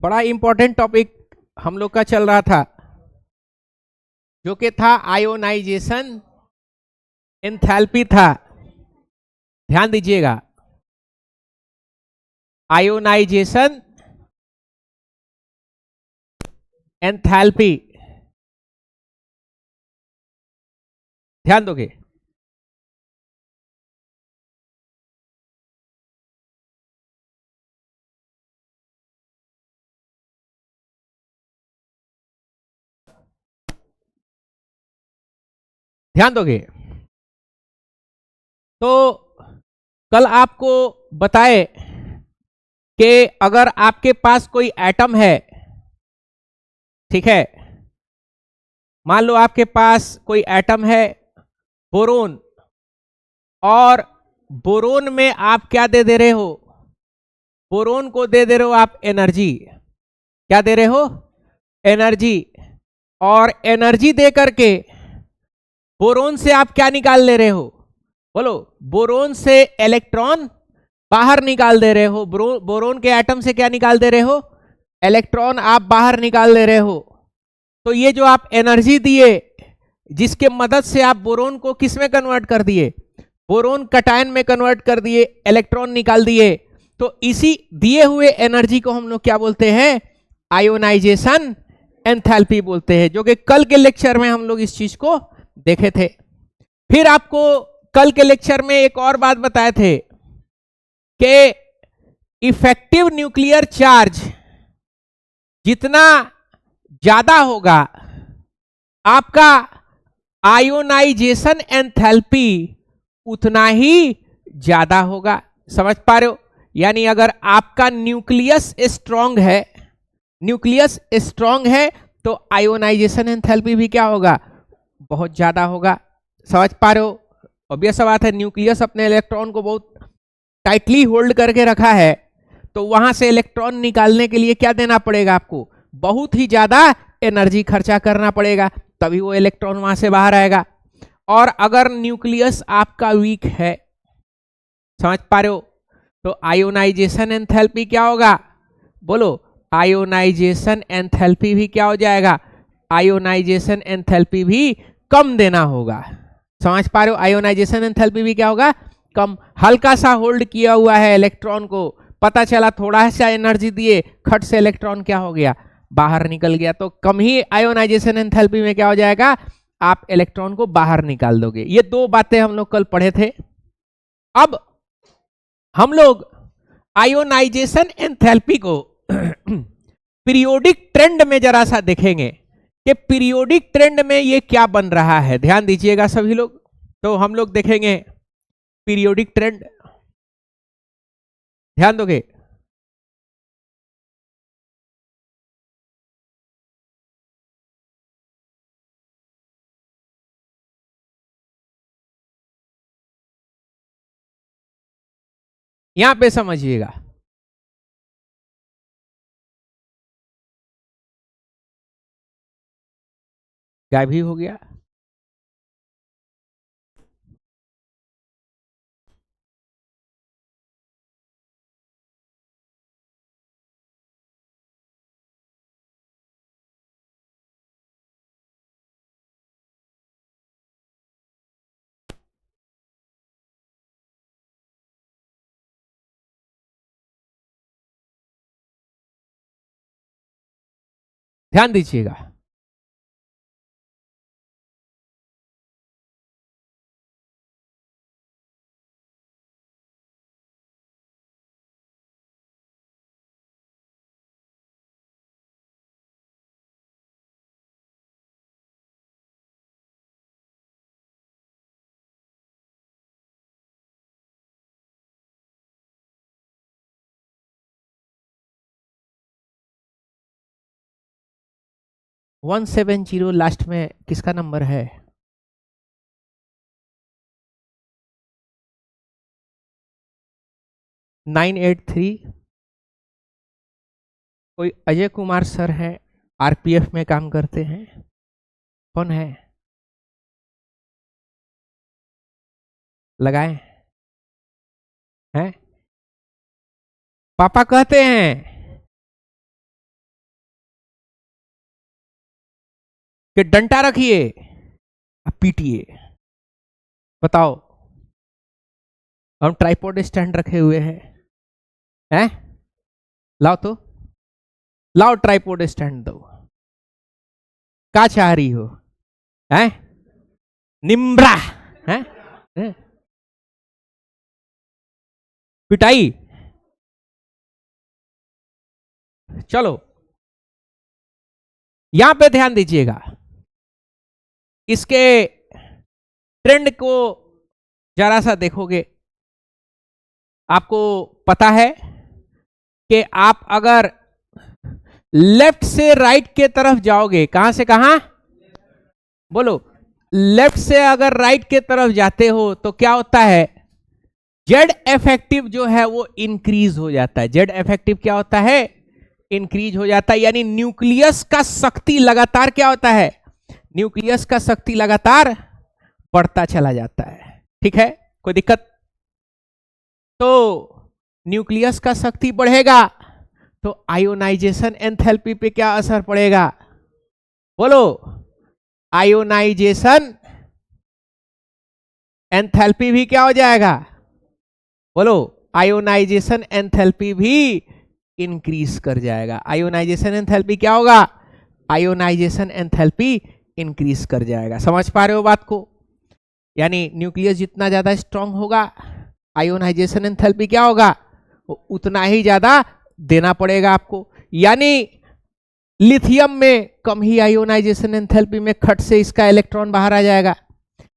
बड़ा important topic हम लोग का चल रहा था, जो कि था आयोनाइजेशन एंथैल्पी था। ध्यान दीजिएगा, आयोनाइजेशन एंथैल्पी। ध्यान दोगे? ध्यान दोगे? तो कल आपको बताए कि अगर आपके पास कोई एटम है, ठीक है, मान लो आपके पास कोई एटम है बोरोन, और बोरोन में आप क्या दे दे रहे हो? बोरोन को दे दे रहे हो आप एनर्जी। क्या दे रहे हो? एनर्जी। और एनर्जी दे करके बोरोन से आप क्या निकाल ले रहे हो? बोलो। बोरोन से इलेक्ट्रॉन बाहर निकाल दे रहे हो। बोरोन के एटम से क्या निकाल दे रहे हो? इलेक्ट्रॉन आप बाहर निकाल दे रहे हो। तो ये जो आप एनर्जी दिए, जिसके मदद से आप बोरोन को किस में कन्वर्ट कर दिए? बोरोन कटायन में कन्वर्ट कर दिए, इलेक्ट्रॉन निकाल दिए। तो इसी दिए हुए एनर्जी को हम लोग क्या बोलते हैं? आयोनाइजेशन एंथैल्पी बोलते हैं, जो कि कल के लेक्चर में हम लोग इस चीज को देखे थे। फिर आपको कल के लेक्चर में एक और बात बताए थे कि इफेक्टिव न्यूक्लियर चार्ज जितना ज्यादा होगा, आपका आयोनाइजेशन एंथैल्पी उतना ही ज्यादा होगा। समझ पा रहे हो? यानी अगर आपका न्यूक्लियस स्ट्रांग है, न्यूक्लियस स्ट्रांग है, तो आयोनाइजेशन एंथैल्पी भी क्या होगा? बहुत ज्यादा होगा। समझ पा रहे हो? ऑब्वियस बात है, न्यूक्लियस अपने इलेक्ट्रॉन को बहुत टाइटली होल्ड करके रखा है, तो वहां से इलेक्ट्रॉन निकालने के लिए क्या देना पड़ेगा आपको? बहुत ही ज्यादा एनर्जी खर्चा करना पड़ेगा, तभी वो इलेक्ट्रॉन वहां से बाहर आएगा। और अगर न्यूक्लियस आपका वीक है, समझ पा रहे हो, तो आयोनाइजेशन एंथैल्पी क्या होगा? बोलो। आयोनाइजेशन एंथैल्पी भी क्या हो जाएगा? आयोनाइजेशन एंथैल्पी भी कम देना होगा। समझ पा रहे हो? आयोनाइजेशन एंथैल्पी भी क्या होगा? कम। हल्का सा होल्ड किया हुआ है इलेक्ट्रॉन को, पता चला थोड़ा सा एनर्जी दिए, खट से इलेक्ट्रॉन क्या हो गया? बाहर निकल गया। तो कम ही आयोनाइजेशन एंथैल्पी में क्या हो जाएगा? आप इलेक्ट्रॉन को बाहर निकाल दोगे। ये दो बातें हम लोग कल पढ़े थे। अब हम लोग आयोनाइजेशन एंथैल्पी को पीरियोडिक ट्रेंड में जरा सा देखेंगे कि पीरियोडिक ट्रेंड में ये क्या बन रहा है। ध्यान दीजिएगा सभी लोग। तो हम लोग देखेंगे पीरियोडिक ट्रेंड। ध्यान दोगे? यहां पे समझिएगा। गायब ही हो गया। ध्यान दीजिएगा। वन सेवन जीरो लास्ट में किसका नंबर है? 983। कोई अजय कुमार सर है, आरपीएफ में काम करते हैं। कौन है? लगाए हैं? पापा कहते हैं कि डंडा रखिए अब पीटिए। बताओ, हम ट्राइपॉड स्टैंड रखे हुए हैं? लाओ तो, लाओ ट्राइपॉड स्टैंड दो। क्या चाह रही हो? हैं? निम्रा हैं? पिटाई। चलो यहां पे ध्यान दीजिएगा, इसके ट्रेंड को जरा सा देखोगे, आपको पता है कि आप अगर लेफ्ट से राइट के तरफ जाओगे, कहां से कहां? बोलो, लेफ्ट से अगर राइट के तरफ जाते हो तो क्या होता है? जेड इफेक्टिव जो है वो इंक्रीज हो जाता है। जेड इफेक्टिव क्या होता है? इंक्रीज हो जाता है। यानी न्यूक्लियस का शक्ति लगातार क्या होता है? न्यूक्लियस का शक्ति लगातार बढ़ता चला जाता है। ठीक है, कोई दिक्कत? तो न्यूक्लियस का शक्ति बढ़ेगा तो आयोनाइजेशन एंथैल्पी पे क्या असर पड़ेगा? बोलो, आयोनाइजेशन एंथैल्पी भी क्या हो जाएगा? बोलो, आयोनाइजेशन एंथैल्पी भी इंक्रीज कर जाएगा। आयोनाइजेशन एंथैल्पी क्या होगा? आयोनाइजेशन एंथैल्पी इंक्रीज कर जाएगा। समझ पा रहे हो बात को? यानी न्यूक्लियस जितना ज्यादा स्ट्रांग होगा, आयोनाइजेशन एंथैल्पी क्या होगा? उतना ही ज्यादा देना पड़ेगा आपको। यानी लिथियम में कम ही आयोनाइजेशन एंथैल्पी में खट से इसका इलेक्ट्रॉन बाहर आ जाएगा,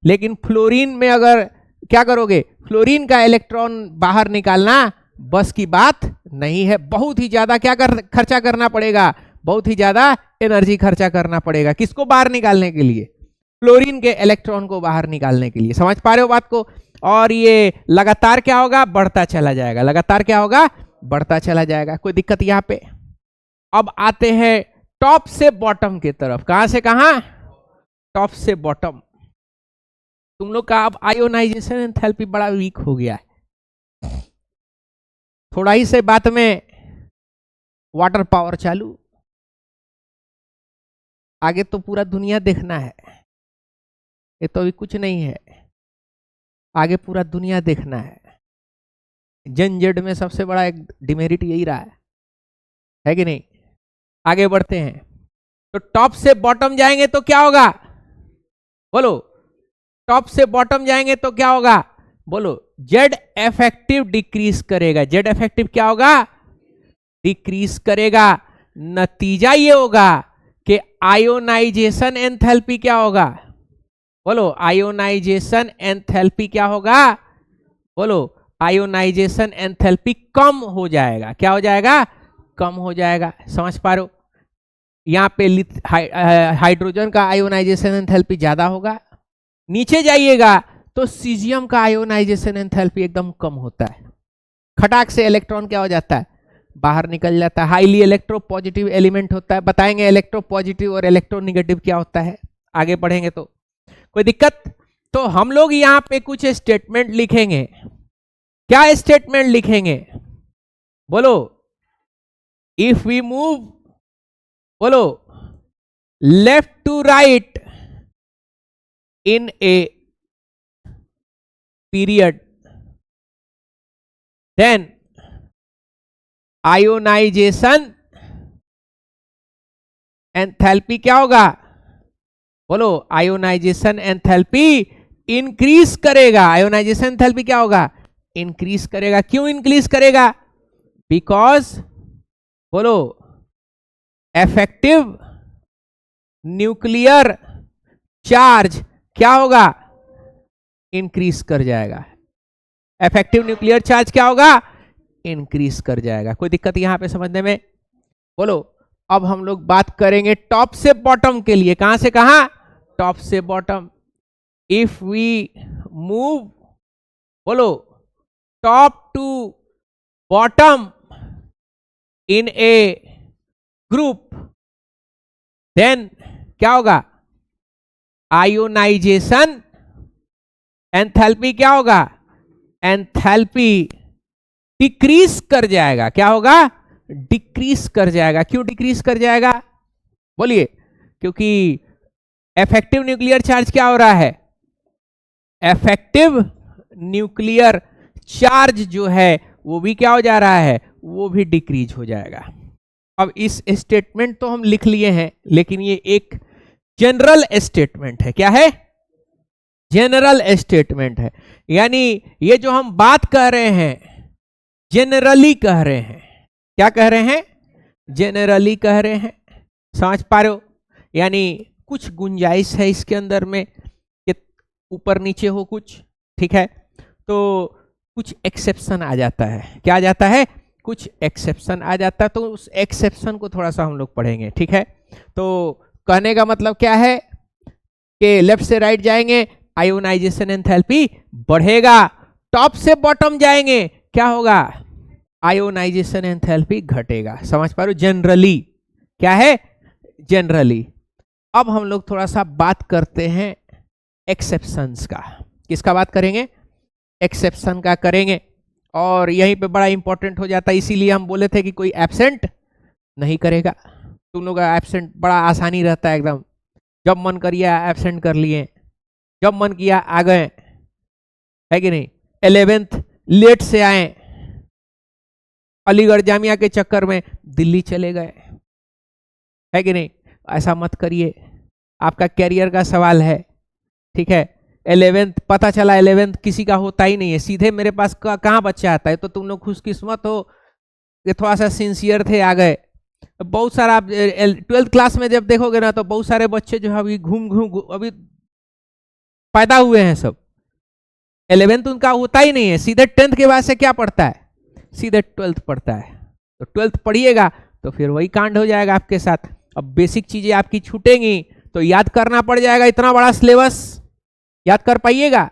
लेकिन फ्लोरीन में अगर क्या करोगे? फ्लोरीन का इलेक्ट्रॉन बाहर निकालना बस की बात नहीं है। बहुत ही ज्यादा क्या खर्चा करना पड़ेगा, बहुत ही ज्यादा एनर्जी खर्चा करना पड़ेगा। किसको बाहर निकालने के लिए? फ्लोरीन के इलेक्ट्रॉन को बाहर निकालने के लिए। समझ पा रहे हो बात को? और ये लगातार क्या होगा? बढ़ता चला जाएगा। लगातार क्या होगा? बढ़ता चला जाएगा। कोई दिक्कत यहां पे? अब आते हैं टॉप से बॉटम की तरफ। कहां से कहां? टॉप से बॉटम। तुम लोग का अब आयोनाइजेशन एंथैल्पी बड़ा वीक हो गया है। थोड़ा ही से बात में वाटर पावर चालू। आगे तो पूरा दुनिया देखना है, ये तो अभी कुछ नहीं है, आगे पूरा दुनिया देखना है। जन जेड में सबसे बड़ा एक डिमेरिट यही रहा है कि नहीं? आगे बढ़ते हैं तो टॉप से बॉटम जाएंगे तो क्या होगा? बोलो, टॉप से बॉटम जाएंगे तो क्या होगा? बोलो, जेड इफेक्टिव डिक्रीज करेगा। जेड इफेक्टिव क्या होगा? डिक्रीज करेगा। नतीजा ये होगा कि आयोनाइजेशन एंथैल्पी क्या होगा? बोलो, आयोनाइजेशन एंथैल्पी क्या होगा? बोलो, आयोनाइजेशन एंथैल्पी कम हो जाएगा। क्या हो जाएगा? कम हो जाएगा। समझ पा रहे हो? यहां पे हाइड्रोजन का आयोनाइजेशन एंथैल्पी ज्यादा होगा। नीचे जाइएगा तो सीजियम का आयोनाइजेशन एंथैल्पी एकदम कम होता है। खटाक से इलेक्ट्रॉन क्या हो जाता है? बाहर निकल जाता है। हाईली इलेक्ट्रोपॉजिटिव एलिमेंट होता है। बताएंगे इलेक्ट्रोपॉजिटिव और इलेक्ट्रोनेगेटिव क्या होता है, आगे बढ़ेंगे तो। कोई दिक्कत? तो हम लोग यहां पे कुछ स्टेटमेंट लिखेंगे। क्या स्टेटमेंट लिखेंगे? बोलो, इफ वी मूव, बोलो, left to right in a period, then ionization enthalpy क्या होगा? बोलो, आयोनाइजेशन एंथैल्पी इंक्रीज करेगा। आयोनाइजेशन एंथैल्पी क्या होगा? इंक्रीज करेगा। क्यों इंक्रीज करेगा? बिकॉज, बोलो, इफेक्टिव न्यूक्लियर चार्ज क्या होगा? इंक्रीज कर जाएगा। इफेक्टिव न्यूक्लियर चार्ज क्या होगा? इंक्रीज कर जाएगा। कोई दिक्कत यहां पे समझने में? बोलो, अब हम लोग बात करेंगे टॉप से बॉटम के लिए। कहां से कहां? टॉप से बॉटम। इफ वी मूव, बोलो, top to bottom in a group, then क्या होगा? आयोनाइजेशन एंथैल्पी क्या होगा? एंथैल्पी डिक्रीज कर जाएगा। क्या होगा? डिक्रीज कर जाएगा। क्यों डिक्रीज कर जाएगा? बोलिए। क्योंकि इफेक्टिव न्यूक्लियर चार्ज क्या हो रहा है? इफेक्टिव न्यूक्लियर चार्ज जो है वो भी क्या हो जा रहा है? वो भी डिक्रीज हो जाएगा। अब इस स्टेटमेंट तो हम लिख लिए हैं, लेकिन ये एक जनरल स्टेटमेंट है। क्या है? जनरल स्टेटमेंट है। यानी ये जो हम बात कर रहे हैं जनरली कह रहे हैं। क्या कह रहे हैं? जनरली कह रहे हैं। समझ पा रहे हो? यानी कुछ गुंजाइश है इसके अंदर में कि ऊपर नीचे हो कुछ, ठीक है, तो कुछ एक्सेप्शन आ जाता है। क्या आ जाता है? कुछ एक्सेप्शन आ जाता है, तो उस एक्सेप्शन को थोड़ा सा हम लोग पढ़ेंगे, ठीक है। तो कहने का मतलब क्या है कि लेफ्ट से राइट जाएंगे, आयोनाइजेशन एंथैल्पी बढ़ेगा। टॉप से बॉटम जाएंगे, क्या होगा? आयोनाइजेशन एंथैल्पी घटेगा। समझ पा रहे हो? जनरली क्या है? जनरली। अब हम लोग थोड़ा सा बात करते हैं एक्सेप्शंस का। किसका बात करेंगे? एक्सेप्शन का करेंगे। और यहीं पे बड़ा इंपॉर्टेंट हो जाता है, इसीलिए हम बोले थे कि कोई एब्सेंट नहीं करेगा। तुम लोग का एब्सेंट बड़ा आसानी रहता है एकदम। जब मन करिए एब्सेंट कर लिए, जब मन किया आ गए, है कि नहीं। 11th लेट से आए, अलीगढ़ जामिया के चक्कर में दिल्ली चले गए, है कि नहीं। ऐसा मत करिए, आपका कैरियर का सवाल है, ठीक है। 11th पता चला 11th किसी का होता ही नहीं है, सीधे मेरे पास कहाँ बच्चा आता है। तो तुम लोग खुशकिस्मत हो कि थोड़ा सा सिंसियर थे, आ गए। बहुत सारा आप 12th क्लास में जब देखोगे ना, तो बहुत सारे बच्चे जो है अभी घूम अभी पैदा हुए हैं सब। 11th उनका होता ही नहीं है, सीधे 10th के बाद से क्या पढ़ता है? सीधे 12th पढ़ता है। तो 12th पढ़िएगा तो फिर वही कांड हो जाएगा आपके साथ। अब बेसिक चीजें आपकी छूटेंगी तो याद करना पड़ जाएगा। इतना बड़ा सिलेबस याद कर पाइएगा?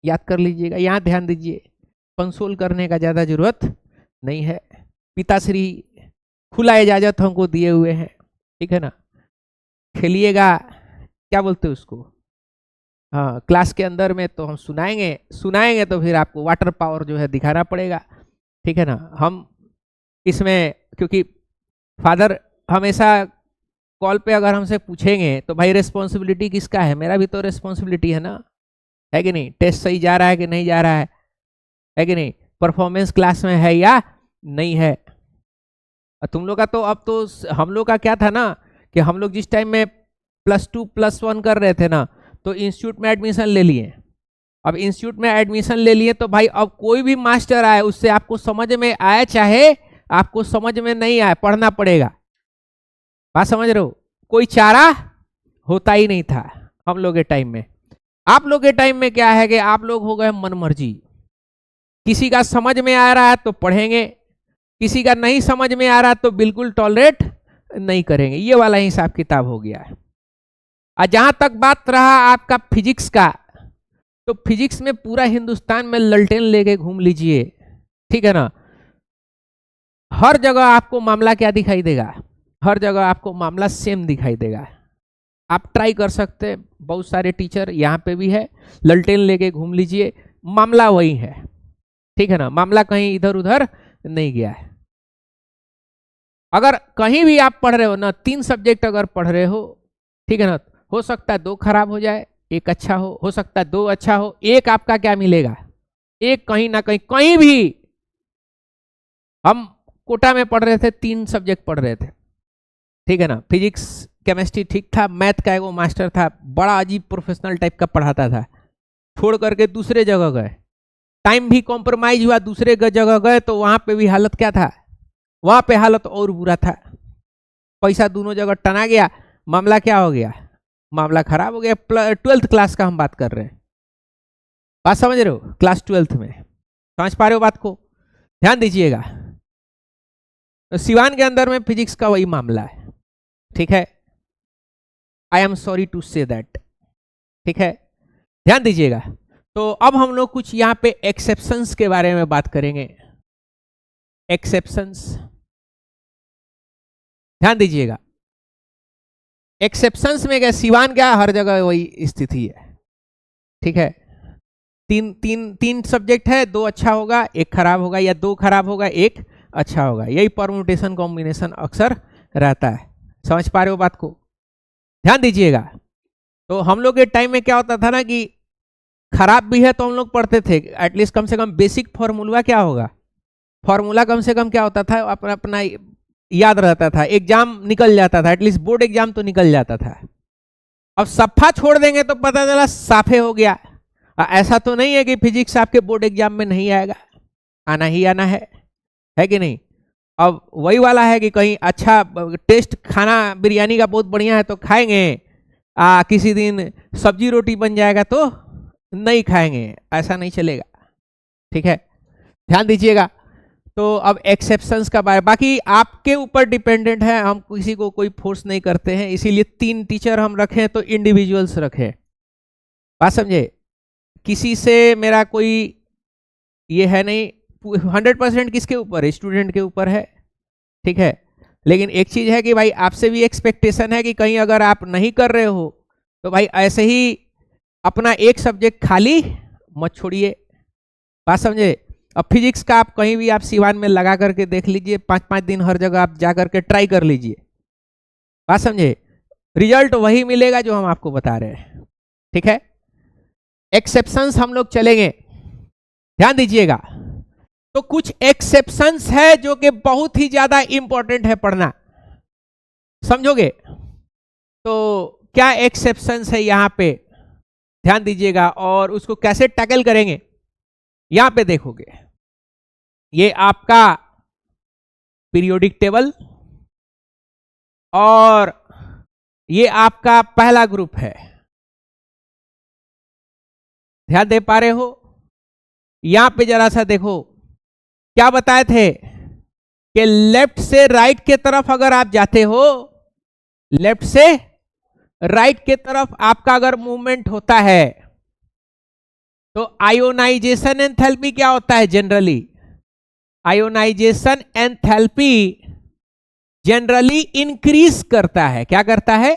याद कर लीजिएगा। यहाँ ध्यान दीजिए, कंसोल करने का ज्यादा जरूरत नहीं है। पिताश्री खुला इजाजत हमको दिए हुए हैं, ठीक है ना। खेलिएगा, क्या बोलते हैं उसको, हाँ, क्लास के अंदर में तो हम सुनाएंगे तो फिर आपको वाटर पावर जो है दिखाना पड़ेगा, ठीक है ना। हम इसमें क्योंकि फादर हमेशा कॉल पे अगर हमसे पूछेंगे तो भाई रिस्पॉन्सिबिलिटी किसका है? मेरा भी तो रिस्पॉन्सिबिलिटी है ना, है कि नहीं। टेस्ट सही जा रहा है कि नहीं जा रहा है कि नहीं। परफॉर्मेंस क्लास में है या नहीं है। तुम लोग का तो अब तो, हम लोग का क्या था ना कि हम लोग जिस टाइम में +2 +1 कर रहे थे ना, तो इंस्टीट्यूट में एडमिशन ले लिए। अब इंस्टीट्यूट में एडमिशन ले लिए तो भाई अब कोई भी मास्टर आए, उससे आपको समझ में आए चाहे आपको समझ में नहीं आए, पढ़ना पड़ेगा। बात समझ रहे हो? कोई चारा होता ही नहीं था हम लोग के टाइम में। आप लोग के टाइम में क्या है कि आप लोग हो गए मनमर्जी। किसी का समझ में आ रहा है तो पढ़ेंगे, किसी का नहीं समझ में आ रहा तो बिल्कुल टॉलरेट नहीं करेंगे। ये वाला हिसाब किताब हो गया है। और जहां तक बात रहा आपका फिजिक्स का, तो फिजिक्स में पूरा हिंदुस्तान में ललटेन लेके घूम लीजिए, ठीक है ना। हर जगह आपको मामला क्या दिखाई देगा? हर जगह आपको मामला सेम दिखाई देगा। आप ट्राई कर सकते हैं, बहुत सारे टीचर यहाँ पे भी है, ललटेन लेके घूम लीजिए, मामला वही है, ठीक है ना। मामला कहीं इधर उधर नहीं गया है। अगर कहीं भी आप पढ़ रहे हो ना, 3 सब्जेक्ट अगर पढ़ रहे हो, ठीक है ना, हो सकता है 2 खराब हो जाए, 1 अच्छा हो सकता है 2 अच्छा हो, 1 आपका क्या मिलेगा? 1 कहीं ना कहीं भी। हम कोटा में पढ़ रहे थे, 3 सब्जेक्ट पढ़ रहे थे, ठीक है ना। फिजिक्स केमिस्ट्री ठीक था, मैथ का एगो मास्टर था, बड़ा अजीब प्रोफेशनल टाइप का पढ़ाता था, छोड़ करके दूसरे जगह गए। टाइम भी कॉम्प्रोमाइज हुआ, दूसरे जगह गए तो वहां पे भी हालत क्या था? वहां पे हालत और बुरा था। पैसा दोनों जगह टना गया, मामला क्या हो गया? मामला खराब हो गया। 12th क्लास का हम बात कर रहे हैं, बात समझ रहे हो? क्लास 12th में समझ पा रहे हो बात को? ध्यान दीजिएगा। तो सिवान के अंदर में फिजिक्स का वही मामला है, ठीक है। I am sorry to say that, ठीक है। ध्यान दीजिएगा। तो अब हम लोग कुछ यहाँ पे एक्सेप्शंस के बारे में बात करेंगे। एक्सेप्शंस, ध्यान दीजिएगा। एक्सेप्शंस में क्या, सिवान क्या, हर जगह वही स्थिति है, ठीक है। तीन सब्जेक्ट है, 2 अच्छा होगा 1 खराब होगा, या 2 खराब होगा 1 अच्छा होगा। यही परम्यूटेशन कॉम्बिनेशन अक्सर रहता है। समझ पा रहे हो बात को? ध्यान दीजिएगा। तो हम लोग के टाइम में क्या होता था ना कि खराब भी है तो हम लोग पढ़ते थे, एटलीस्ट कम से कम बेसिक फॉर्मूला क्या होगा, फॉर्मूला कम से कम क्या होता था अपना अपना याद रहता था, एग्जाम निकल जाता था, एटलीस्ट बोर्ड एग्जाम तो निकल जाता था। अब सफा छोड़ देंगे तो पता चला साफे हो गया। ऐसा तो नहीं है कि फिजिक्स आपके बोर्ड एग्जाम में नहीं आएगा, आना ही आना है कि नहीं। अब वही वाला है कि कहीं अच्छा टेस्ट खाना बिरयानी का बहुत बढ़िया है तो खाएंगे, किसी दिन सब्जी रोटी बन जाएगा तो नहीं खाएंगे, ऐसा नहीं चलेगा, ठीक है, ध्यान दीजिएगा। तो अब एक्सेप्शंस का बाकी आपके ऊपर डिपेंडेंट है, हम किसी को कोई फोर्स नहीं करते हैं, इसीलिए 3 टीचर हम रखें तो इंडिविजुअल्स रखें, बात समझे। किसी से मेरा कोई ये है नहीं, 100% किसके ऊपर है, स्टूडेंट के ऊपर है, ठीक है। लेकिन एक चीज है कि भाई आपसे भी एक्सपेक्टेशन है कि कहीं अगर आप नहीं कर रहे हो तो भाई ऐसे ही अपना एक सब्जेक्ट खाली मत छोड़िए, बात समझे। अब फिजिक्स का आप कहीं भी आप सिवान में लगा करके देख लीजिए, 5-5 दिन हर जगह आप जा करके ट्राई कर लीजिए, बात समझे, रिजल्ट वही मिलेगा जो हम आपको बता रहे हैं, ठीक है। एक्सेप्शंस हम लोग चलेंगे, ध्यान दीजिएगा। तो कुछ एक्सेप्शंस है जो कि बहुत ही ज्यादा इंपॉर्टेंट है पढ़ना, समझोगे। तो क्या एक्सेप्शंस है यहां पे, ध्यान दीजिएगा, और उसको कैसे टैकल करेंगे यहां पे देखोगे। ये आपका पीरियोडिक टेबल और ये आपका पहला ग्रुप है, ध्यान दे पा रहे हो। यहां पे जरा सा देखो क्या बताए थे कि लेफ्ट से राइट के तरफ अगर आप जाते हो, लेफ्ट से राइट के तरफ आपका अगर मूवमेंट होता है तो आयोनाइजेशन एंथैल्पी क्या होता है generally, ionisation enthalpy generally increase करता है, क्या करता है,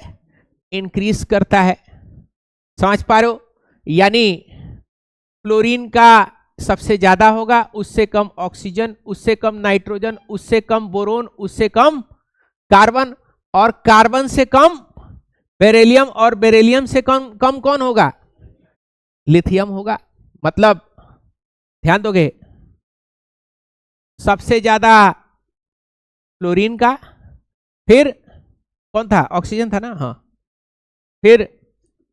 इंक्रीज करता है, समझ पा रहे हो। यानी क्लोरीन का सबसे ज्यादा होगा, उससे कम ऑक्सीजन, उससे कम नाइट्रोजन, उससे कम बोरोन, उससे कम कार्बन, और कार्बन से कम बेरिलियम, और बेरिलियम से कम कम कौन होगा, लिथियम होगा। मतलब ध्यान दोगे, सबसे ज्यादा क्लोरीन का, फिर कौन था, ऑक्सीजन था ना, हाँ, फिर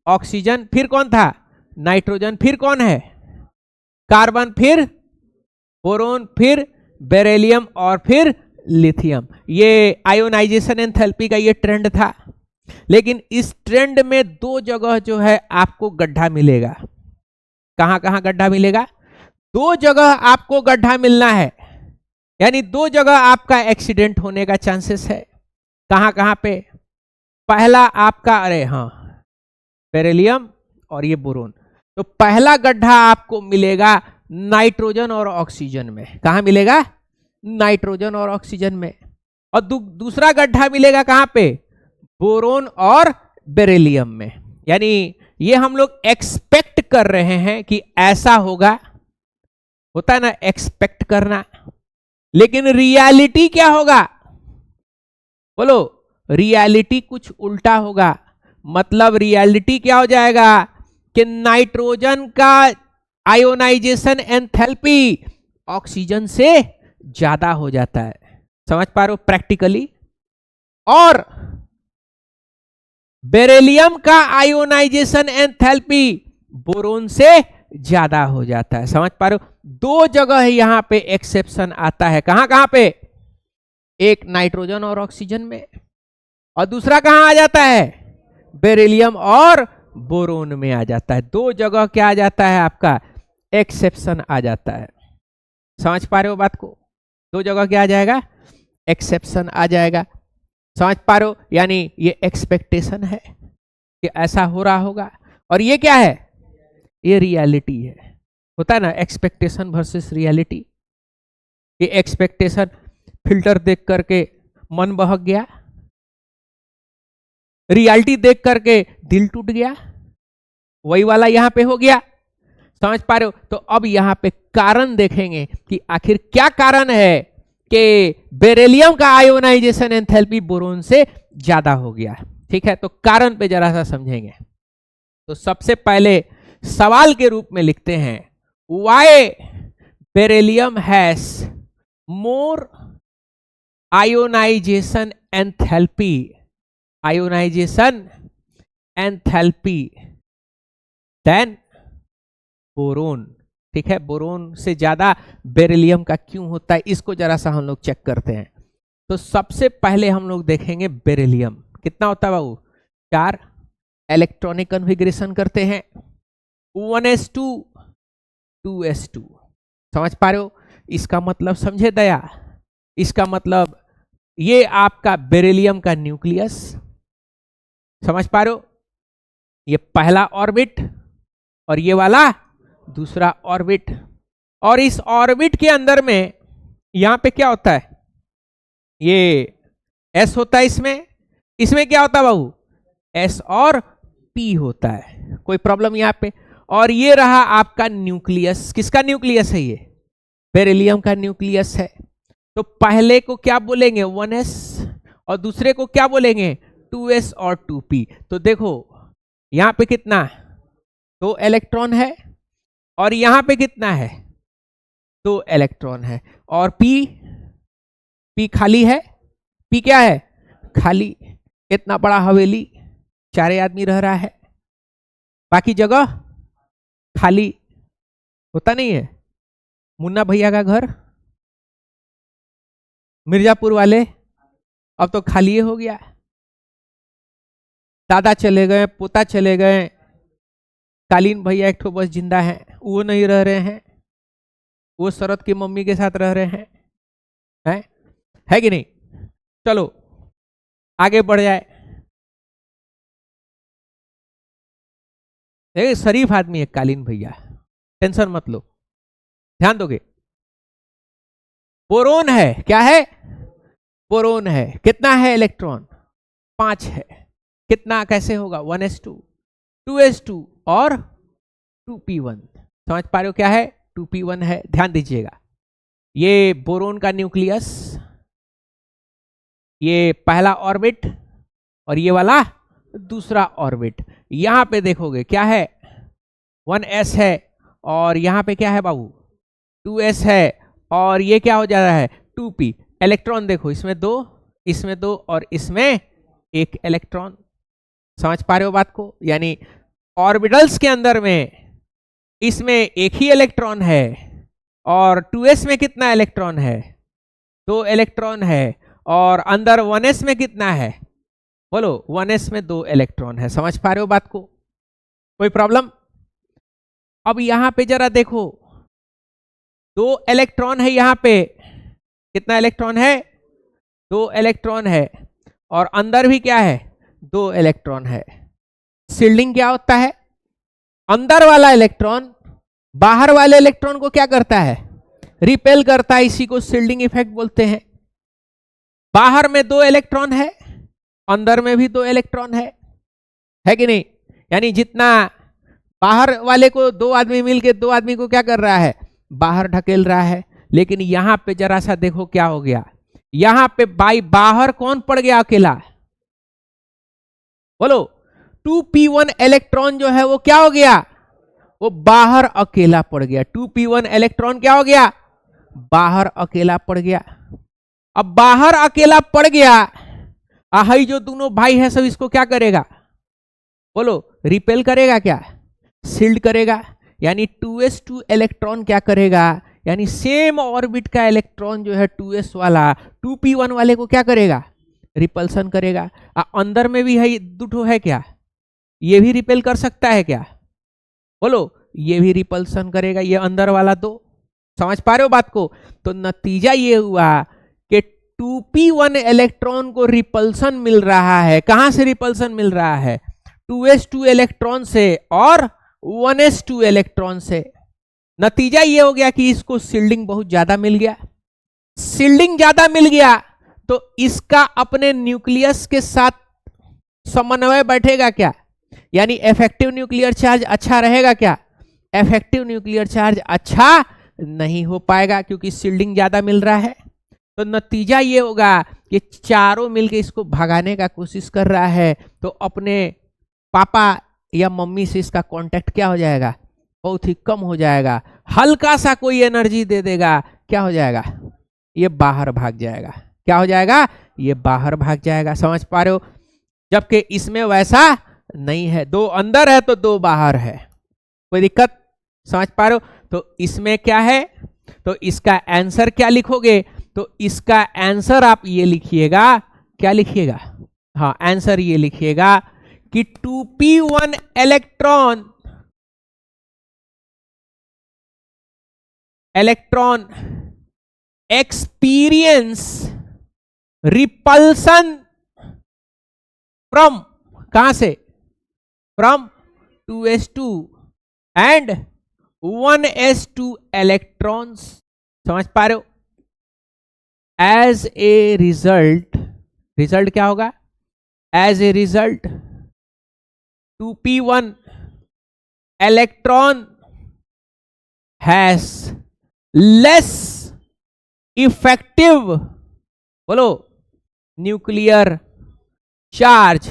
ऑक्सीजन, फिर कौन था, नाइट्रोजन, फिर कौन है, कार्बन, फिर बोरोन, फिर बेरिलियम, और फिर लिथियम। ये आयोनाइजेशन एंथैल्पी का ये ट्रेंड था। लेकिन इस ट्रेंड में 2 जगह जो है आपको गड्ढा मिलेगा, कहां कहां गड्ढा मिलेगा, 2 जगह आपको गड्ढा मिलना है, यानी 2 जगह आपका एक्सीडेंट होने का चांसेस है। कहां कहां पे, पहला आपका, अरे हाँ, बेरिलियम और ये बोरोन। तो पहला गड्ढा आपको मिलेगा नाइट्रोजन और ऑक्सीजन में, कहां मिलेगा, नाइट्रोजन और ऑक्सीजन में। और दूसरा गड्ढा मिलेगा कहां पे, बोरोन और बेरिलियम में। यानी ये हम लोग एक्सपेक्ट कर रहे हैं कि ऐसा होगा, होता है ना एक्सपेक्ट करना, लेकिन रियलिटी क्या होगा, बोलो, रियलिटी कुछ उल्टा होगा। मतलब रियलिटी क्या हो जाएगा कि नाइट्रोजन का आयोनाइजेशन एंथैल्पी ऑक्सीजन से ज्यादा हो जाता है, समझ पा रहे हो प्रैक्टिकली। और बेरिलियम का आयोनाइजेशन एंथैल्पी बोरोन से ज्यादा हो जाता है, समझ पा रहे हो। 2 जगह यहां पे एक्सेप्शन आता है, कहां कहां पे, एक नाइट्रोजन और ऑक्सीजन में, और दूसरा कहां आ जाता है, बेरिलियम और बोरोन में आ जाता है। 2 जगह क्या आ जाता है आपका, एक्सेप्शन आ जाता है, समझ पा रहे हो बात को। 2 जगह क्या आ जाएगा, एक्सेप्शन आ जाएगा, समझ पा रहे हो। यानी ये एक्सपेक्टेशन है कि ऐसा हो रहा होगा, और ये क्या है, ये रियलिटी है, होता है ना एक्सपेक्टेशन वर्सेस रियलिटी। ये एक्सपेक्टेशन फिल्टर देख करके मन बहक गया, रियलिटी देख करके दिल टूट गया, वही वाला यहां पे हो गया, समझ पा रहे हो। तो अब यहां पे कारण देखेंगे कि आखिर क्या कारण है कि बेरिलियम का आयोनाइजेशन एंथैल्पी बोरोन से ज्यादा हो गया, ठीक है। तो कारण पे जरा सा समझेंगे, तो सबसे पहले सवाल के रूप में लिखते हैं, why beryllium has more ionization enthalpy, ionization enthalpy than boron. ठीक है, बोरोन से ज्यादा बेरिलियम का क्यों होता है, इसको जरा सा हम लोग चेक करते हैं। तो सबसे पहले हम लोग देखेंगे बेरिलियम कितना होता है बाबू, 4 इलेक्ट्रॉनिक कन्फिग्रेशन करते हैं, 1s2 2s2। समझ पा रहे हो, इसका मतलब समझे दया, इसका मतलब ये आपका बेरिलियम का न्यूक्लियस, समझ पा रहे हो, ये पहला ऑर्बिट और ये वाला दूसरा ऑर्बिट, और इस ऑर्बिट के अंदर में यहां पे क्या होता है, ये एस होता है, इसमें क्या होता है बाबू, एस और पी होता है, कोई प्रॉब्लम यहां पे। और ये रहा आपका न्यूक्लियस, किसका न्यूक्लियस है, ये बेरिलियम का न्यूक्लियस है। तो पहले को क्या बोलेंगे 1s और दूसरे को क्या बोलेंगे 2s और 2p। तो देखो यहां पे कितना 2 इलेक्ट्रॉन है और यहां पे कितना है 2 इलेक्ट्रॉन है, और p खाली है, p क्या है खाली। इतना बड़ा हवेली 4 आदमी रह रहा है, बाकी जगह खाली होता नहीं है। मुन्ना भैया का घर मिर्जापुर वाले अब तो खाली हो गया, दादा चले गए, पोता चले गए, कालीन भैया एक ठो बस जिंदा है, वो नहीं रह रहे हैं, वो शरद की मम्मी के साथ रह रहे हैं, है कि नहीं। चलो आगे बढ़ जाए, एक शरीफ आदमी है कालीन भैया, टेंशन मत लो, ध्यान दोगे। बोरोन है, क्या है बोरोन है, कितना है इलेक्ट्रॉन 5 है, कितना कैसे होगा 1s2 2s2 और 2p1। समझ पा रहे हो क्या है 2p1 है, ध्यान दीजिएगा। ये बोरोन का न्यूक्लियस, ये पहला ऑर्बिट और ये वाला दूसरा ऑर्बिट। यहां पे देखोगे क्या है 1s है और यहां पे क्या है बाबू 2s है, और ये क्या हो जा रहा है 2p। इलेक्ट्रॉन देखो, इसमें दो और इसमें 1 इलेक्ट्रॉन। समझ पा रहे हो बात को, यानी ऑर्बिटल्स के अंदर में इसमें 1 ही इलेक्ट्रॉन है और 2s में कितना इलेक्ट्रॉन है 2 इलेक्ट्रॉन है, और अंदर 1s में कितना है बोलो 1s में 2 इलेक्ट्रॉन है। समझ पा रहे हो बात को, कोई प्रॉब्लम। अब यहां पे जरा देखो 2 इलेक्ट्रॉन है, यहां पे कितना इलेक्ट्रॉन है 2 इलेक्ट्रॉन है, और अंदर भी क्या है 2 इलेक्ट्रॉन है। शील्डिंग क्या होता है, अंदर वाला इलेक्ट्रॉन बाहर वाले इलेक्ट्रॉन को क्या करता है रिपेल करता है, इसी को शील्डिंग इफेक्ट बोलते हैं। बाहर में 2 इलेक्ट्रॉन है, अंदर में भी 2 इलेक्ट्रॉन है कि नहीं। यानी जितना बाहर वाले को 2 आदमी मिलके 2 आदमी को क्या कर रहा है बाहर ढकेल रहा है, लेकिन यहां पे जरा सा देखो क्या हो गया, यहां पे बाहर कौन पड़ गया अकेला बोलो 2p1 इलेक्ट्रॉन जो है वो क्या हो गया, वो बाहर अकेला पड़ गया। 2p1 इलेक्ट्रॉन क्या हो गया बाहर अकेला पड़ गया। अब बाहर अकेला पड़ गया, आहई जो दोनों भाई है सब इसको क्या करेगा बोलो रिपेल करेगा, क्या शील्ड करेगा। यानी 2s2 इलेक्ट्रॉन क्या करेगा, यानी सेम ऑर्बिट का इलेक्ट्रॉन जो है 2s वाला 2p1 वाले को क्या करेगा रिपल्सन करेगा। अंदर में भी है दुठो है, क्या ये भी रिपेल कर सकता है क्या बोलो, ये भी रिपल्सन करेगा, ये अंदर वाला 2। समझ पा रहे हो बात को। तो नतीजा ये हुआ कि 2p1 इलेक्ट्रॉन को रिपल्सन मिल रहा है, कहां से रिपल्सन मिल रहा है 2s2 इलेक्ट्रॉन से और 1s2 इलेक्ट्रॉन से। नतीजा ये हो गया कि इसको शील्डिंग बहुत ज्यादा मिल गया। शील्डिंग ज्यादा मिल गया तो इसका अपने न्यूक्लियस के साथ समन्वय बैठेगा क्या, यानी इफेक्टिव न्यूक्लियर चार्ज अच्छा रहेगा क्या, इफेक्टिव न्यूक्लियर चार्ज अच्छा नहीं हो पाएगा क्योंकि शील्डिंग ज्यादा मिल रहा है। तो नतीजा ये होगा कि चारों मिलके इसको भगाने का कोशिश कर रहा है, तो अपने पापा या मम्मी से इसका कांटेक्ट क्या हो जाएगा, बहुत ही कम हो जाएगा। हल्का सा कोई एनर्जी दे देगा, क्या हो जाएगा, ये बाहर भाग जाएगा। क्या हो जाएगा, ये बाहर भाग जाएगा। समझ पा रहे हो? जबकि इसमें वैसा नहीं है, 2 अंदर है तो 2 बाहर है। कोई दिक्कत? समझ पा रहे हो? तो इसमें क्या है, तो इसका आंसर क्या लिखोगे, तो इसका आंसर आप ये लिखिएगा, क्या लिखिएगा, हाँ आंसर ये लिखिएगा कि 2p1 electron experience repulsion from, कहां से, from 2s2 and 1s2 electrons. समझ पा रहे हो? एज ए रिजल्ट, रिजल्ट क्या होगा, as a result 2p1 electron has less effective, बोलो, न्यूक्लियर चार्ज,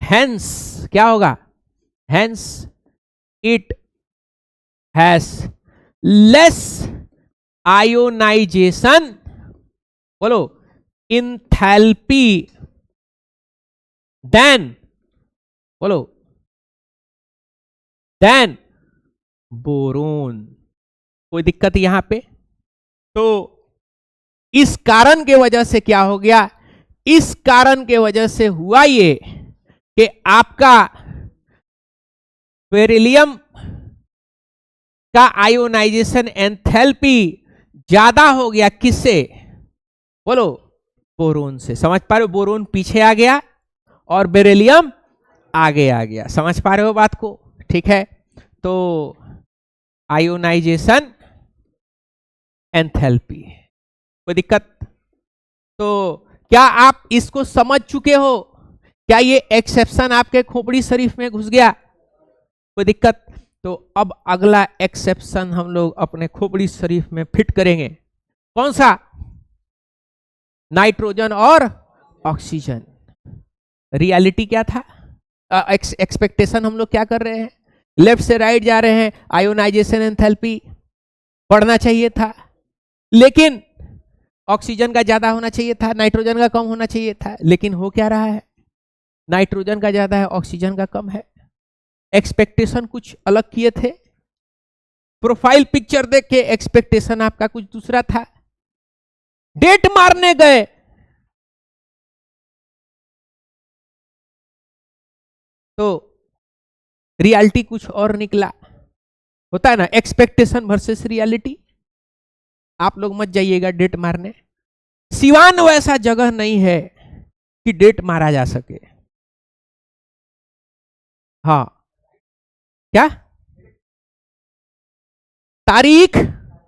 हेंस क्या होगा, hence it has less ionization, बोलो, इंथैल्पी देन, बोलो, देन बोरोन। कोई दिक्कत यहां पे? तो इस कारण के वजह से क्या हो गया, इस कारण के वजह से हुआ ये कि आपका बेरिलियम का आयोनाइजेशन एंथैल्पी ज्यादा हो गया, किससे, बोलो, बोरोन से। समझ पा रहे हो? बोरोन पीछे आ गया और बेरिलियम आगे आ गया। समझ पा रहे हो बात को? ठीक है, तो आयोनाइजेशन एंथैल्पी, कोई दिक्कत? तो क्या आप इसको समझ चुके हो? क्या ये एक्सेप्शन आपके खोपड़ी शरीफ में घुस गया? कोई दिक्कत? तो अब अगला एक्सेप्शन हम लोग अपने खोपड़ी शरीफ में फिट करेंगे। कौन सा? नाइट्रोजन और ऑक्सीजन। रियलिटी क्या था, एक्सपेक्टेशन हम लोग क्या कर रहे हैं, लेफ्ट से राइट जा रहे हैं, आयोनाइजेशन एंथैल्पी बढ़ना चाहिए था, लेकिन ऑक्सीजन का ज्यादा होना चाहिए था, नाइट्रोजन का कम होना चाहिए था। लेकिन हो क्या रहा है, नाइट्रोजन का ज्यादा है, ऑक्सीजन का कम है। एक्सपेक्टेशन कुछ अलग किए थे, प्रोफाइल पिक्चर देख के एक्सपेक्टेशन आपका कुछ दूसरा था, डेट मारने गए तो रियलिटी कुछ और निकला। होता है ना, एक्सपेक्टेशन वर्सेस रियलिटी। आप लोग मत जाइएगा डेट मारने, सिवान वैसा जगह नहीं है कि डेट मारा जा सके। हाँ, क्या तारीख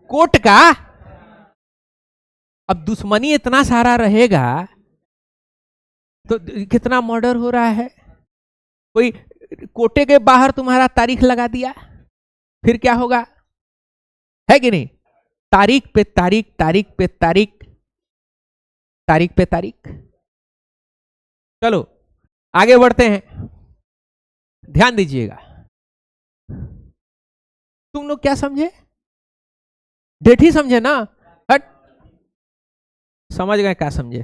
कोर्ट का, अब दुश्मनी इतना सारा रहेगा तो कितना मर्डर हो रहा है। कोई कोटे के बाहर तुम्हारा तारीख लगा दिया, फिर क्या होगा, है कि नहीं? तारीख पे तारीख, तारीख पे तारीख, तारीख पे तारीख। चलो आगे बढ़ते हैं, ध्यान दीजिएगा। तुम लोग क्या समझे, डेट ही समझे ना? हट, समझ गए क्या समझे?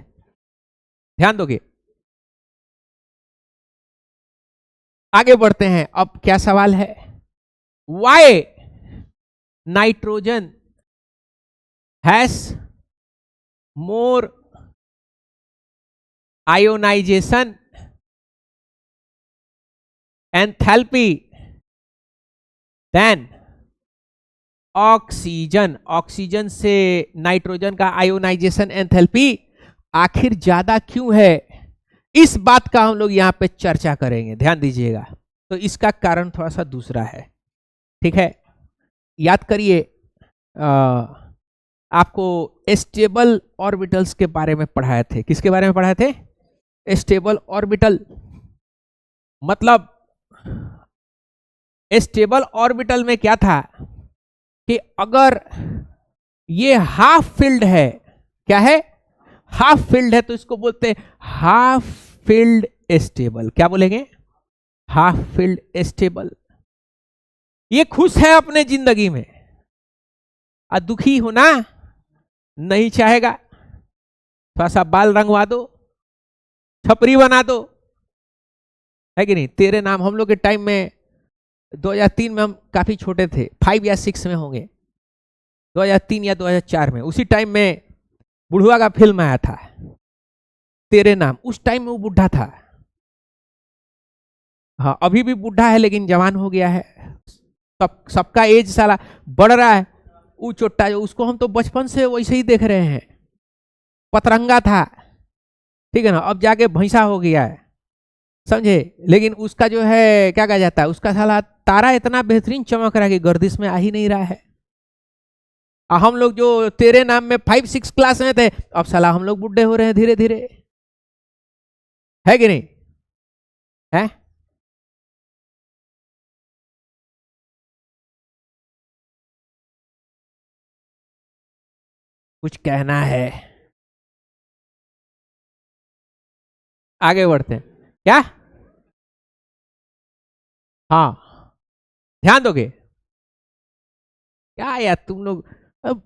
ध्यान दोगे? आगे बढ़ते हैं। अब क्या सवाल है, why nitrogen has more ionization enthalpy than oxygen. Oxygen से नाइट्रोजन का आयोनाइजेशन एंथैल्पी आखिर ज्यादा क्यों है, इस बात का हम लोग यहां पे चर्चा करेंगे। ध्यान दीजिएगा। तो इसका कारण थोड़ा सा दूसरा है, ठीक है? याद करिए, आपको स्टेबल ऑर्बिटल्स के बारे में पढ़ाए थे। किसके बारे में पढ़ाए थे? Stable orbital. मतलब स्टेबल ऑर्बिटल में क्या था कि अगर ये हाफ फिल्ड है, क्या है, हाफ फिल्ड है, तो इसको बोलते हैं हाफ फिल्ड स्टेबल। क्या बोलेंगे? Half filled stable. ये खुश है अपने जिंदगी में और दुखी होना नहीं चाहेगा। थोड़ा सा बाल रंगवा दो, छपरी बना दो, है कि नहीं। तेरे नाम हम लोग के टाइम में 2003 में, हम काफी छोटे थे, 5 या 6 में होंगे, 2003 या 2004 में, उसी टाइम में बुढ़वा का फिल्म आया था तेरे नाम। उस टाइम में वो बुढ़ा था, हाँ अभी भी बुढ़ा है लेकिन जवान हो गया है। सबका एज साला बढ़ रहा है। वो चोट्टा जो, उसको हम तो बचपन से वैसे ही देख रहे हैं, पतरंगा था, ठीक है ना, अब जाके भैंसा हो गया है, समझे। लेकिन उसका जो है क्या कहा जाता है, उसका साला तारा इतना बेहतरीन चमक रहा है कि गर्दिश में आ ही नहीं रहा है। हम लोग जो तेरे नाम में 5-6 क्लास में थे, अब साला हम लोग बुढ़े हो रहे हैं धीरे धीरे, है कि नहीं है। कुछ कहना है, आगे बढ़ते हैं क्या। हाँ ध्यान दोगे क्या यार तुम लोग। अब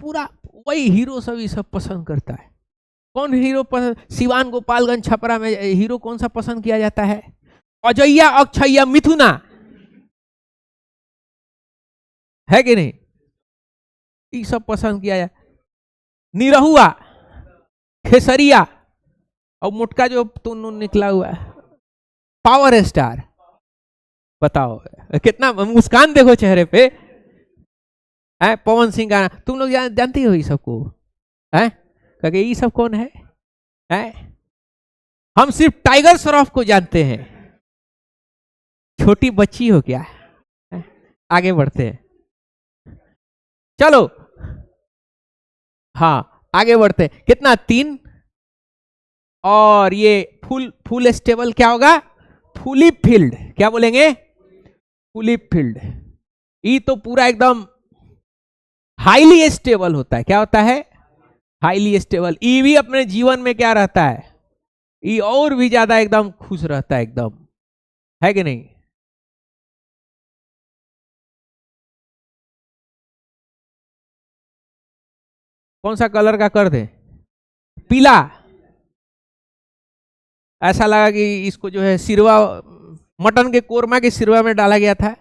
पूरा वही हीरो सब ये सब पसंद करता है। कौन हीरो पसंद, सिवान गोपालगंज छपरा में हीरो कौन सा पसंद किया जाता है, अजैया अक्षैया मिथुना, है कि नहीं, ये सब पसंद किया जाए। निरहुआ, खेसरिया, और मोटका जो तुम निकला हुआ है पावर स्टार। बताओ कितना मुस्कान देखो चेहरे पे है। पवन सिंह का तुम लोग जानती हो ये सबको है, क्योंकि ये सब कौन है, हम सिर्फ टाइगर श्रॉफ को जानते हैं। छोटी बच्ची हो क्या है? आगे बढ़ते हैं चलो। हाँ आगे बढ़ते हैं। कितना 3, और ये फुल स्टेबल क्या होगा, फुली फील्ड। क्या बोलेंगे, फुली फील्ड। ये तो पूरा एकदम हाईली स्टेबल होता है। क्या होता है, हाईली स्टेबल। ये भी अपने जीवन में क्या रहता है, ये और भी ज्यादा एकदम खुश रहता है एकदम, है कि नहीं। कौन सा कलर का कर दे, पीला। ऐसा लगा कि इसको जो है सिरवा, मटन के कोरमा के सिरवा में डाला गया था,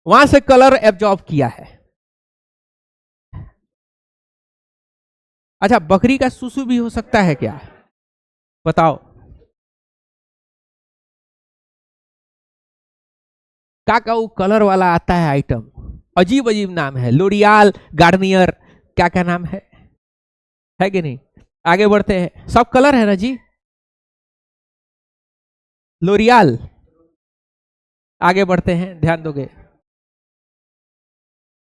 वहां से कलर एब्जॉर्ब किया है। अच्छा बकरी का सुसु भी हो सकता है क्या, बताओ। का वो कलर वाला आता है आइटम, अजीब अजीब नाम है, लोरियाल, गार्नियर, क्या क्या नाम है कि नहीं। आगे बढ़ते हैं, सब कलर है ना जी, लोरियाल। आगे बढ़ते हैं, ध्यान दोगे।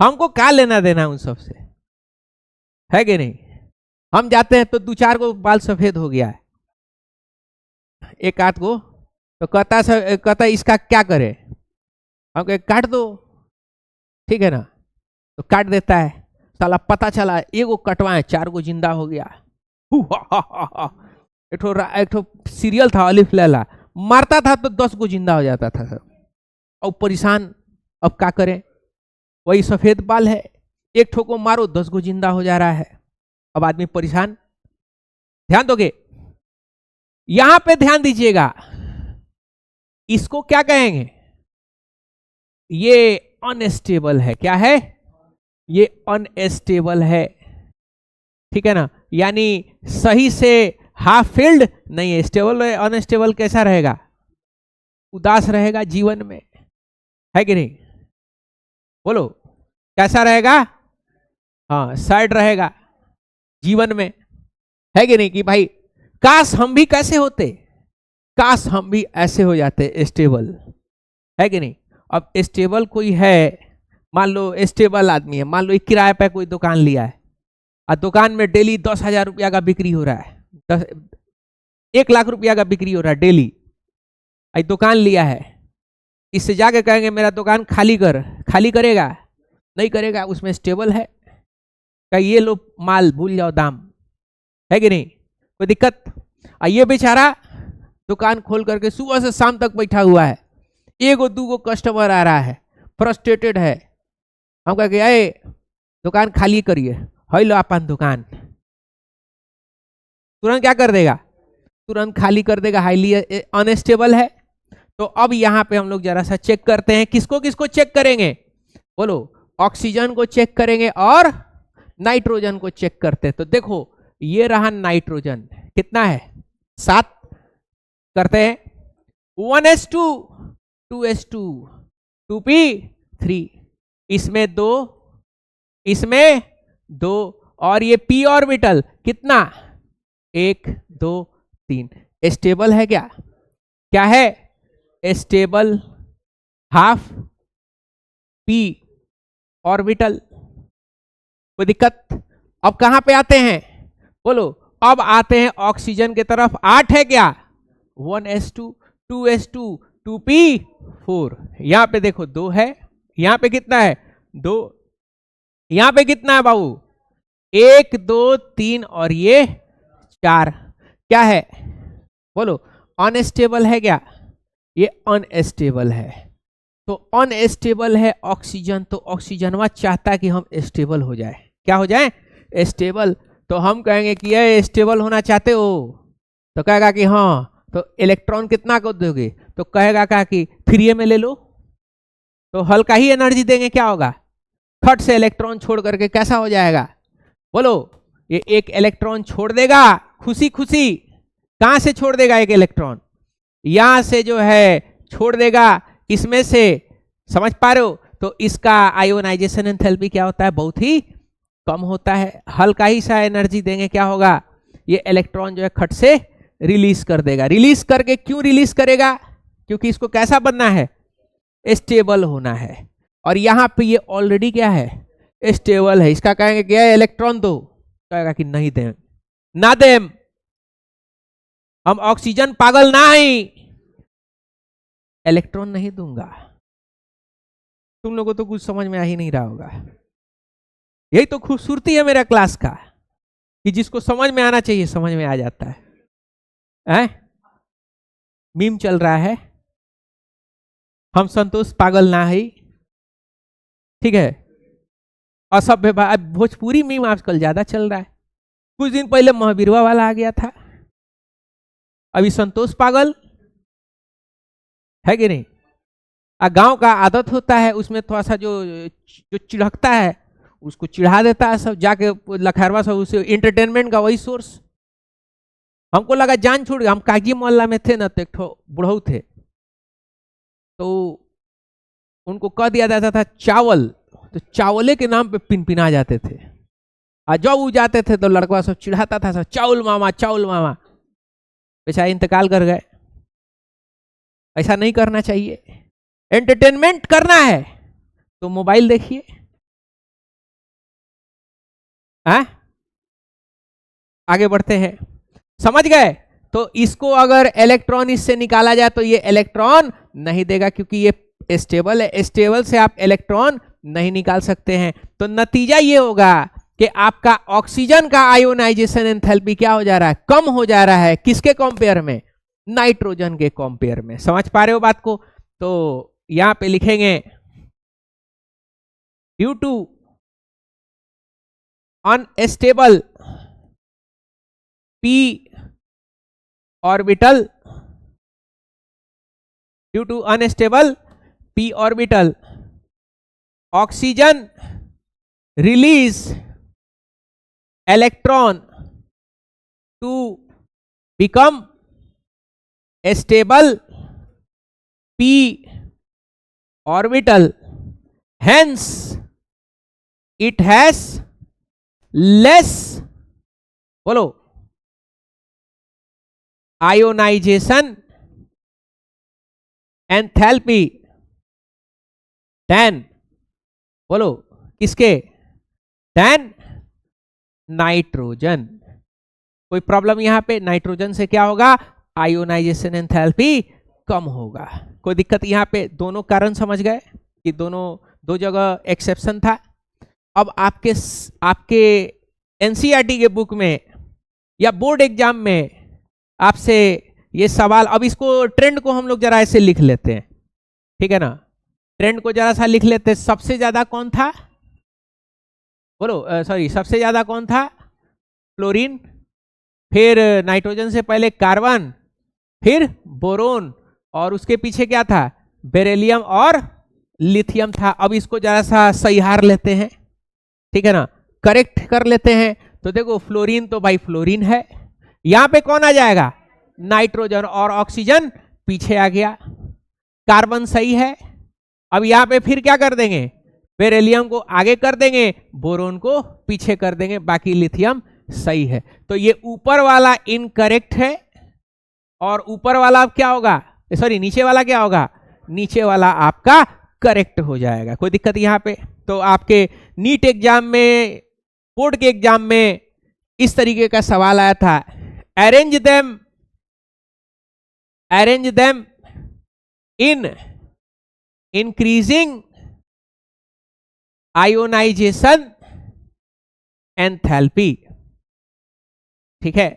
हमको क्या लेना देना उन सब से, है कि नहीं। हम जाते हैं तो 2-4 को बाल सफेद हो गया है, एक आध को, तो कहता इसका क्या करे, हम कहे काट दो, ठीक है ना, तो काट देता है। साला पता चला एगो कटवाए 4 को जिंदा हो गया। एक ठो सीरियल था अलिफ लैला, मारता था तो 10 को जिंदा हो जाता था सब। और परेशान, अब क्या करें, वही सफेद बाल है, एक ठो को मारो 10 को जिंदा हो जा रहा है। अब आदमी परेशान। ध्यान दोगे, यहां पे ध्यान दीजिएगा, इसको क्या कहेंगे, ये अनस्टेबल है। क्या है, ये अनस्टेबल है, ठीक है ना, यानी सही से हाफ फील्ड नहीं है, स्टेबल है। अनस्टेबल कैसा रहेगा, उदास रहेगा जीवन में, है कि नहीं, बोलो कैसा रहेगा, हाँ सैड रहेगा जीवन में, है कि नहीं। कि भाई काश हम भी कैसे होते, काश हम भी ऐसे हो जाते स्टेबल, है कि नहीं। अब स्टेबल कोई है, मान लो स्टेबल आदमी है, मान लो एक किराए पे कोई दुकान लिया है, और दुकान में डेली 10,000 रुपया का बिक्री हो रहा है, 1 लाख रुपया का बिक्री हो रहा है डेली, दुकान लिया है। इससे जाके कहेंगे मेरा दुकान खाली कर, खाली करेगा, नहीं करेगा, उसमें स्टेबल है, क्या ये लो माल भूल जाओ दाम, है कि नहीं, कोई दिक्कत। ये बेचारा दुकान खोल करके सुबह से शाम तक बैठा हुआ है, एगो दूगो कस्टमर आ रहा है, फ्रस्ट्रेटेड है, हम कह के आए दुकान खाली करिए, है लो अपन दुकान, तुरंत क्या कर देगा, तुरंत खाली कर देगा, हाईली अनस्टेबल है। तो अब यहाँ पे हम लोग जरा सा चेक करते हैं, किसको किसको चेक करेंगे, बोलो, ऑक्सीजन को चेक करेंगे और नाइट्रोजन को चेक करते हैं। तो देखो ये रहा नाइट्रोजन, कितना है 7, करते हैं 1s2 2s2 2p3, इसमें 2, इसमें 2, और ये p ऑर्बिटल कितना 1 2 3, स्टेबल है क्या, क्या है स्टेबल, हाफ p ऑर्बिटल, कोई दिक्कत। अब कहां पे आते हैं, बोलो, अब आते हैं ऑक्सीजन के तरफ, 8 है क्या 1s2 2s2 2p4, यहां पे देखो 2 है, यहां पे कितना है 2, यहां पे कितना है बाबू 1 2 3 और ये 4, क्या है बोलो अनस्टेबल है क्या, ये अनस्टेबल है। तो अनस्टेबल है ऑक्सीजन, तो ऑक्सीजनवा चाहता है कि हम स्टेबल हो जाए, क्या हो जाए स्टेबल। तो हम कहेंगे कि ये स्टेबल होना चाहते हो, तो कहेगा कि हाँ, तो इलेक्ट्रॉन कितना को दोगे, तो कहेगा क्या कि फ्री में ले लो, तो हल्का ही एनर्जी देंगे, क्या होगा फट से इलेक्ट्रॉन छोड़ करके कैसा हो जाएगा, बोलो ये एक इलेक्ट्रॉन छोड़ देगा, खुशी खुशी, कहां से छोड़ देगा एक इलेक्ट्रॉन, यहां से जो है छोड़ देगा, इसमें से, समझ पा रहे हो। तो इसका आयोनाइजेशन एंथैल्पी क्या होता है, बहुत ही कम होता है, हल्का ही सा एनर्जी देंगे, क्या होगा ये इलेक्ट्रॉन जो है खट से रिलीज कर देगा। रिलीज करके क्यों रिलीज करेगा, क्योंकि इसको कैसा बनना है स्टेबल होना है, और यहां पे ये ऑलरेडी क्या है स्टेबल है, इसका कहेंगे क्या इलेक्ट्रॉन दो, कहेगा कि नहीं दे, ना दे, हम ऑक्सीजन पागल ना ही, इलेक्ट्रॉन नहीं दूंगा। तुम लोगों को तो कुछ समझ में आ ही नहीं रहा होगा, यही तो खूबसूरती है मेरा क्लास का, कि जिसको समझ में आना चाहिए समझ में आ जाता है। मीम चल रहा है, हम संतोष पागल ना ही, ठीक है, असभ्य, भोजपुरी मीम आजकल ज्यादा चल रहा है, कुछ दिन पहले महावीरवा वाला आ गया था, अभी संतोष पागल है कि नहीं। गांव का आदत होता है, उसमें थोड़ा सा जो चिढ़कता है उसको चिढ़ा देता है सब, जाके लखैरवा सब उसे एंटरटेनमेंट का वही सोर्स। हमको लगा जान छूट गया, हम कागजी मोहल्ला में थे ना, तो एक बुढ़ऊ थे, तो उनको कह दिया जाता था चावल, तो चावले के नाम पे पिनपिना जाते थे, और जब वो जाते थे तो लड़का सब चिढ़ाता था सब, चावल मामा चावल मामा, बेचारे इंतकाल कर गए। ऐसा नहीं करना चाहिए, एंटरटेनमेंट करना है तो मोबाइल देखिए, आगे बढ़ते हैं, समझ गए। तो इसको अगर इलेक्ट्रॉन इससे निकाला जाए तो ये इलेक्ट्रॉन नहीं देगा, क्योंकि ये स्टेबल है, स्टेबल से आप इलेक्ट्रॉन नहीं निकाल सकते हैं। तो नतीजा ये होगा कि आपका ऑक्सीजन का आयोनाइजेशन एंथैल्पी क्या हो जा रहा है, कम हो जा रहा है, किसके कंपेयर में, नाइट्रोजन के कंपेयर में। समझ पा रहे हो बात को। तो यहां पे लिखेंगे due to unstable p orbital, due to unstable p orbital, oxygen release electron to become stable p orbital, hence it has less, बोलो, ionization enthalpy than, बोलो किसके, than नाइट्रोजन। कोई प्रॉब्लम यहां पे, नाइट्रोजन से क्या होगा, आयोनाइजेशन एंथैल्पी कम होगा। कोई दिक्कत यहां पे, दोनों कारण समझ गए कि दोनों दो जगह एक्सेप्शन था। अब आपके एनसीईआरटी के बुक में या बोर्ड एग्जाम में आपसे ये सवाल, अब इसको ट्रेंड को हम लोग जरा ऐसे लिख लेते हैं, ठीक है ना, ट्रेंड को जरा सा लिख लेते हैं। सबसे ज्यादा कौन था, बोलो, सॉरी, सबसे ज्यादा कौन था, फ्लोरीन, फिर नाइट्रोजन से पहले कार्बन, फिर बोरोन, और उसके पीछे क्या था, बेरिलियम और लिथियम था। अब इसको जरा सा सही हार लेते हैं, ठीक है ना, करेक्ट कर लेते हैं। तो देखो फ्लोरीन तो भाई फ्लोरीन है, यहां पे कौन आ जाएगा, नाइट्रोजन, और ऑक्सीजन पीछे आ गया, कार्बन सही है। अब यहां पे फिर क्या कर देंगे, बेरिलियम को आगे कर देंगे, बोरोन को पीछे कर देंगे, बाकी लिथियम सही है। तो ये ऊपर वाला इनकरेक्ट है, और ऊपर वाला अब क्या होगा, सॉरी नीचे वाला क्या होगा, नीचे वाला आपका करेक्ट हो जाएगा। कोई दिक्कत यहां पे। तो आपके नीट एग्जाम में, बोर्ड के एग्जाम में इस तरीके का सवाल आया था, arrange them in increasing ionisation enthalpy, ठीक है।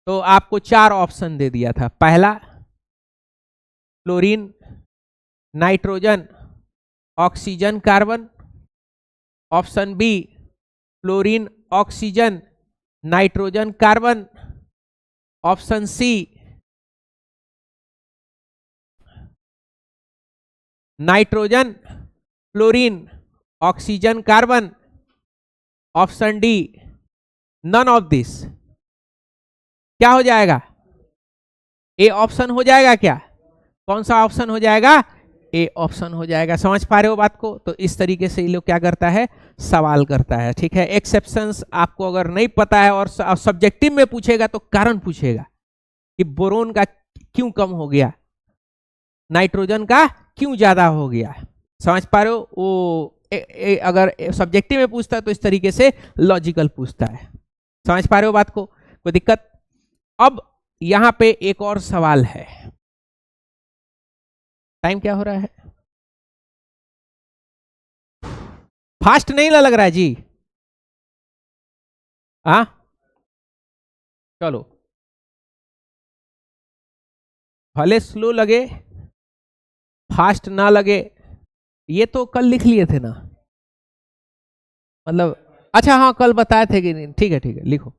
तो आपको 4 ऑप्शन दे दिया था, पहला fluorine, nitrogen, oxygen, carbon, option B fluorine, oxygen, nitrogen, carbon, option C nitrogen, fluorine, oxygen, carbon, option D none of this. क्या हो जाएगा, ए ऑप्शन हो जाएगा क्या, कौन सा ऑप्शन हो जाएगा, ए ऑप्शन हो जाएगा। समझ पा रहे हो बात को। तो इस तरीके से ये लोग क्या करता है, सवाल करता है, ठीक है। एक्सेप्शंस आपको अगर नहीं पता है और सब्जेक्टिव में पूछेगा तो कारण पूछेगा कि बोरोन का क्यों कम हो गया, नाइट्रोजन का क्यों ज्यादा हो गया। समझ पा रहे हो, वो अगर सब्जेक्टिव में पूछता है तो इस तरीके से लॉजिकल पूछता है। समझ पा रहे हो बात को, कोई दिक्कत। अब यहां पे एक और सवाल है, टाइम क्या हो रहा है, फास्ट नहीं लग रहा है जी, हाँ चलो, भले स्लो लगे फास्ट ना लगे, ये तो कल लिख लिए थे ना, मतलब अच्छा हाँ कल बताए थे कि नहीं, ठीक है लिखो।